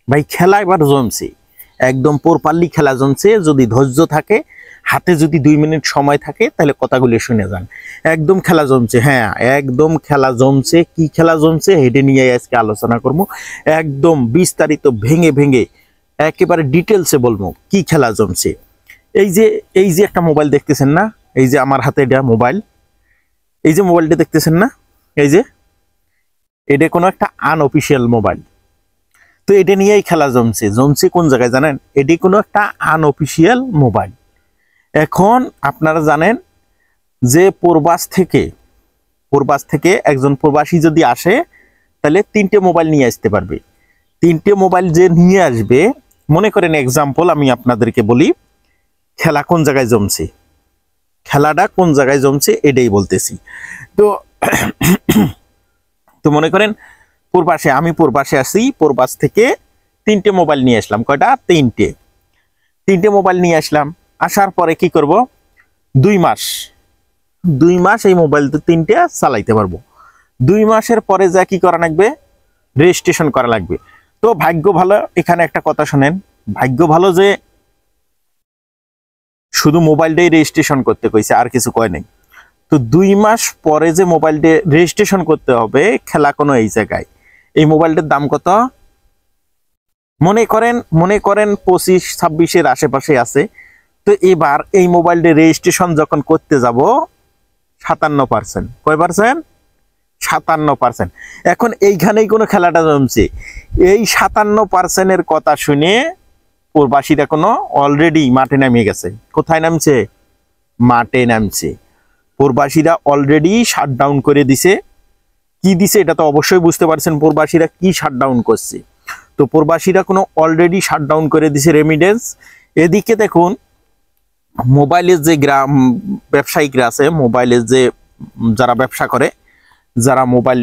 ভাই খেলা এবার জমছে, একদম প্রপারলি খেলা জমছে। যদি ধৈর্য থাকে, হাতে যদি 2 মিনিট সময় থাকে, তাহলে কথাগুলি শুনে যান। একদম খেলা জমছে, হ্যাঁ একদম খেলা জমছে। কি খেলা জমছে হেডে নিয়ে আজকে আলোচনা করবো, একদম বিস্তারিত ভেঙে ভেঙে একেবারে ডিটেলসে বলবো কি খেলা জমছে। এই যে একটা মোবাইল দেখতেছেন না, এই যে আমার হাতে এটা মোবাইল, এই যে মোবাইলটা দেখতেছেন না, এই যে এটা কোনো একটা আনঅফিসিয়াল মোবাইল। তো এটা নিয়েই খেলা জমছে। জমছে কোন জায়গায় জানেন? এটি কোনো একটা আনঅফিসিয়াল মোবাইল। এখন আপনারা জানেন যে প্রবাস থেকে একজন প্রবাসী যদি আসে, তাহলে 3টে মোবাইল নিয়ে আসতে পারবে। 3টে মোবাইল যে নিয়ে আসবে, মনে করেন এক্সাম্পল আমি আপনাদেরকে বলি খেলা কোন জায়গায় জমছে, খেলাটা কোন জায়গায় জমছে এটাই বলতেছি। তো তো মনে করেন আমি প্রবাসে আসি, প্রবাস থেকে 3টে মোবাইল নিয়ে আসলাম। কয়টা? 3টে মোবাইল নিয়ে আসলাম। আসার পরে কি করব? 2 মাস এই মোবাইল তো 3টে চালাইতে পারবো। 2 মাসের পরে যা কি করা লাগবে? রেজিস্ট্রেশন করা লাগবে। তো ভাগ্য ভালো, এখানে একটা কথা শোনেন, ভাগ্য ভালো যে শুধু মোবাইলটাই রেজিস্ট্রেশন করতে কইছে, আর কিছু কয় নাই। তো 2 মাস পরে যে মোবাইলটা রেজিস্ট্রেশন করতে হবে, খেলা কোনো এই জায়গায়। এই মোবাইলটার দাম কত? মনে করেন 25-26-এর আশেপাশে আছে। তো এবার এই মোবাইলটা রেজিস্ট্রেশন যখন করতে যাব 57%। কয় পার্সেন্ট? 57%। এখন এইখানেই কোনো খেলাটা জমছে। এই 57%-এর কথা শুনে প্রবাসীরা কোনো অলরেডি মাঠে নামিয়ে গেছে। কোথায় নামছে? মাঠে নামছে। প্রবাসীরা অলরেডি শাটডাউন করে দিছে। কি দিছে এটা তো অবশ্যই বুঝতে পারছেন প্রবাসীরা কি শাটডাউন করছে। তো প্রবাসীরা কোনো অলরেডি শাটডাউন করে দিছে রেমিডেন্স। এদিকে দেখুন মোবাইলের যে ব্যবসায়িকরা আছে, মোবাইলের যে যারা ব্যবসা করে, যারা মোবাইল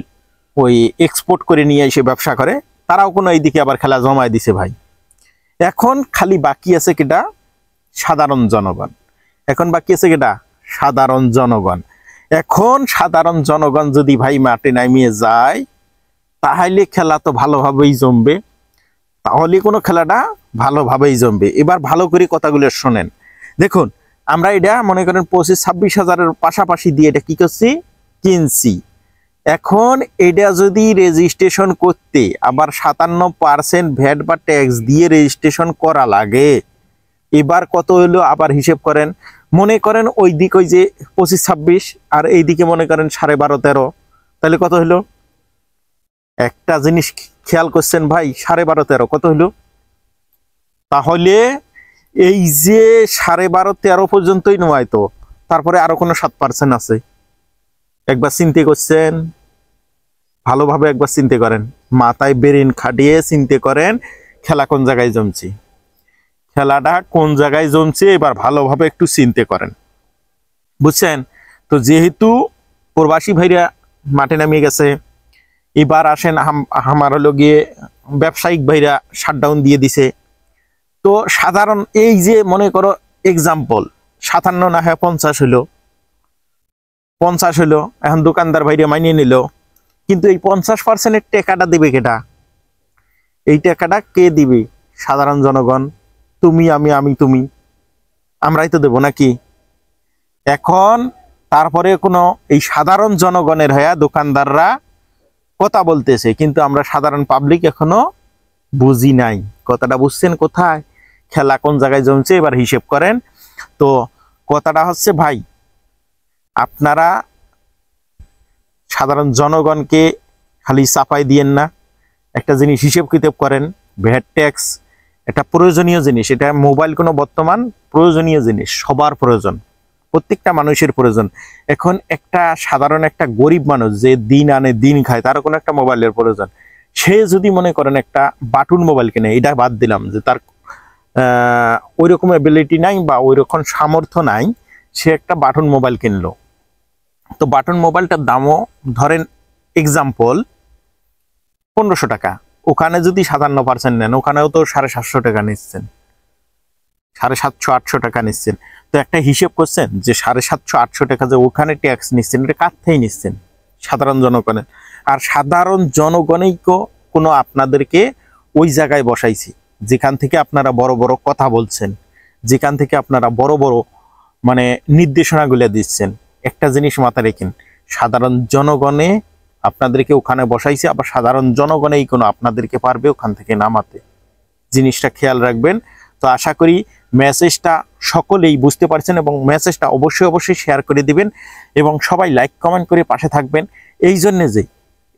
ওই এক্সপোর্ট করে নিয়ে এসে ব্যবসা করে, তারাও কোনো এইদিকে আবার খেলা জমায় দিছে ভাই। এখন খালি বাকি আছে কেটা? সাধারণ জনগণ। এখন বাকি আছে কেটা? সাধারণ জনগণ। এখন সাধারণ জনগণ যদি ভাই মাঠে নামিয়ে যায়, তাহলে খেলা তো ভালোভাবেই জমবে। তাহলে কোনো খেলাটা ভালোভাবেই জমবে। এবার ভালো করে কথাগুলো শোনেন। দেখুন আমরা এটা মনে করেন 25-26 হাজারের পাশাপাশি দিয়ে এটা কি করছি? কিনছি। এখন এটা যদি রেজিস্ট্রেশন করতে আবার 57% ভ্যাট বা ট্যাক্স দিয়ে রেজিস্ট্রেশন করা লাগে, এবার কত হলো আবার হিসেব করেন। মনে করেন ওই দিক ওই যে 25-26 আর এইদিকে মনে করেন 12.5-13, তাহলে কত হলো? একটা জিনিস খেয়াল করছেন ভাই, 12.5-13 কত হলো? তাহলে এই যে 12.5-13 পর্যন্তই নয়, তো তারপরে আরো কোনো 7% আছে। একবার চিন্তা করছেন? ভালোভাবে একবার চিন্তা করেন, মাথায় ব্রেন খাটিয়ে চিন্তা করেন খেলা কোন জায়গায় জমছে, খেলাটা কোন জায়গায় জমছে এবার ভালোভাবে একটু চিন্তা করেন, বুঝছেন? তো যেহেতু প্রবাসী ভাইরা মাঠে নামিয়ে গেছে, এবার আসেন আমার হলো গিয়ে ব্যবসায়িক ভাইরা শাটডাউন দিয়ে দিছে। তো সাধারণ এই যে মনে করো এক্সাম্পল 57 না হয় 50 হলো, 50 হলো। এখন দোকানদার ভাইরা মানিয়ে নিল, কিন্তু এই 50%-এর টাকাটা দিবে কেটা? এই টাকাটা কে দিবে? সাধারণ জনগণ। তুমি আমি তুমি, আমরাই তো দেব নাকি? এখন তারপরে কোনো এই সাধারণ জনগণের হয়ে দোকানদাররা কথা বলতেছে, কিন্তু আমরা সাধারণ পাবলিক এখনো বুঝি নাই। কথাটা বুঝছেন কোথায়? খেলা কোন জায়গায় জমছে এবার হিসেব করেন। তো কথাটা হচ্ছে ভাই, আপনারা সাধারণ জনগণকে খালি চাপাই দিয়েন না, একটা জিনিস হিসেব কিতাব করেন। ভ্যাট ট্যাক্স একটা প্রয়োজনীয় জিনিস, এটা মোবাইল কোনো বর্তমান প্রয়োজনীয় জিনিস, সবার প্রয়োজন, প্রত্যেকটা মানুষের প্রয়োজন। এখন একটা সাধারণ একটা গরিব মানুষ যে দিন আনে দিন খায়, তারও কোনো একটা মোবাইলের প্রয়োজন। সে যদি মনে করেন একটা বাটন মোবাইল কিনে, এটা বাদ দিলাম যে তার ওই রকম অ্যাবিলিটি নাই বা ওই রকম সামর্থ্য নাই, সে একটা বাটন মোবাইল কিনলো। তো বাটন মোবাইলটার দামও ধরেন এক্সাম্পল 1500 টাকা। ওখানে যদি 57% নেন, ওখানেও তো 750 টাকা নিচ্ছেন, 750-800 টাকা নিচ্ছেন। তো একটা হিসেব করছেন যে 750-800 টাকা যে ওখানে ট্যাক্স নিচ্ছেন, এটা কার থেকেই নিচ্ছেন? সাধারণ জনগণের। আর সাধারণ জনগণই কোনো আপনাদেরকে ওই জায়গায় বসাইছি যেখান থেকে আপনারা বড় বড় কথা বলছেন, যেখান থেকে আপনারা বড় বড় মানে নির্দেশনাগুলো দিচ্ছেন। একটা জিনিস মাথায় রেখেন, সাধারণ জনগণে আপনাদেরকে ওখানে বসাইছে, আবার সাধারণ জনগণেই কোনো আপনাদেরকে পারবে ওখান থেকে নামাতে। জিনিসটা খেয়াল রাখবেন। তো আশা করি মেসেজটা সকলেই বুঝতে পারছেন এবং মেসেজটা অবশ্যই শেয়ার করে দিবেন এবং সবাই লাইক কমেন্ট করে পাশে থাকবেন। এই জন্যে যে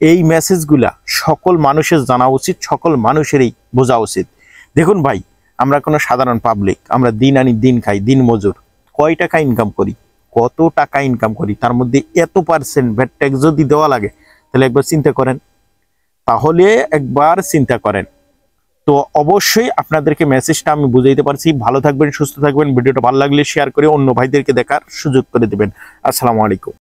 এই মেসেজগুলা সকল মানুষের জানা উচিত, সকল মানুষেরই বোঝা উচিত। দেখুন ভাই, আমরা কোনো সাধারণ পাবলিক, আমরা দিন আনি দিন খাই, দিন মজুর। কয় টাকা ইনকাম করি, কত টাকা ইনকাম করি, তার মধ্যে এত % ভ্যাট ট্যাক্স যদি দেওয়া লাগে, তাহলে একবার চিন্তা করেন, তাহলে একবার চিন্তা করেন। তো অবশ্যই আপনাদেরকে মেসেজটা আমি বুঝাইতে পারছি। ভালো থাকবেন, সুস্থ থাকবেন। ভিডিওটা ভালো লাগলে শেয়ার করে অন্য ভাইদেরকে দেখার সুযোগ করে দিবেন। আসসালামু আলাইকুম।